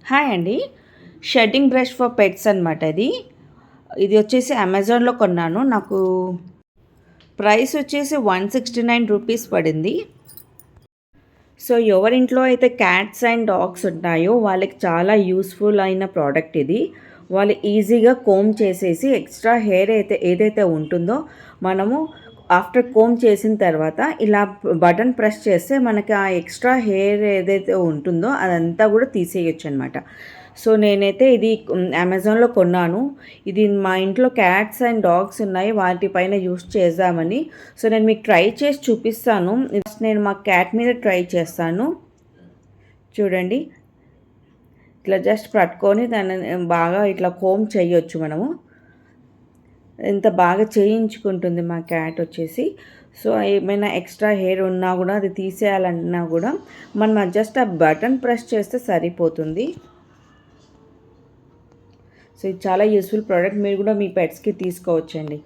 Hi అండి. Shedding brush for pets అనమాట ఇది. ఇది వచ్చేసి అమెజాన్‌లో కొన్నాను. నాకు ప్రైస్ వచ్చేసి 169 రూపీస్ పడింది. సో, ఎవరింట్లో అయితే క్యాట్స్ అండ్ డాగ్స్ ఉంటాయో వాళ్ళకి చాలా యూస్‌ఫుల్ అయిన ప్రోడక్ట్ ఇది. వాళ్ళు ఈజీగా కోంబ్ చేసేసి ఎక్స్ట్రా హెయిర్ ఏదైతే ఉంటుందో మనము ఆఫ్టర్ కోంబ్ చేసిన తర్వాత ఇలా బటన్ ప్రెస్ చేస్తే మనకి ఆ ఎక్స్ట్రా హెయిర్ ఏదైతే ఉంటుందో అదంతా కూడా తీసేయొచ్చనమాట. సో, నేనైతే ఇది అమెజాన్‌లో కొన్నాను. ఇది మా ఇంట్లో క్యాట్స్ అండ్ డాగ్స్ ఉన్నాయి. వాటిపైన యూజ్ చేద్దామని. సో, నేను మీకు ట్రై చేసి చూపిస్తాను. ఫస్ట్ నేను మా క్యాట్ మీద ట్రై చేస్తాను. చూడండి. ఇట్లా జస్ట్ పట్టుకొని దాన్ని బాగా ఇట్లా కోంబ్ చేయొచ్చు మనము. ఎంత బాగా చేయించుకుంటుంది మా క్యాట్ వచ్చేసి. సో, ఏమైనా ఎక్స్ట్రా హెయిర్ ఉన్నా కూడా అది తీసేయాలన్నా కూడా మనం జస్ట్ ఆ బటన్ ప్రెస్ చేస్తే సరిపోతుంది. సో, ఇది చాలా యూస్‌ఫుల్ ప్రోడక్ట్. మీరు కూడా మీ పెట్స్‌కి తీసుకోవచ్చండి.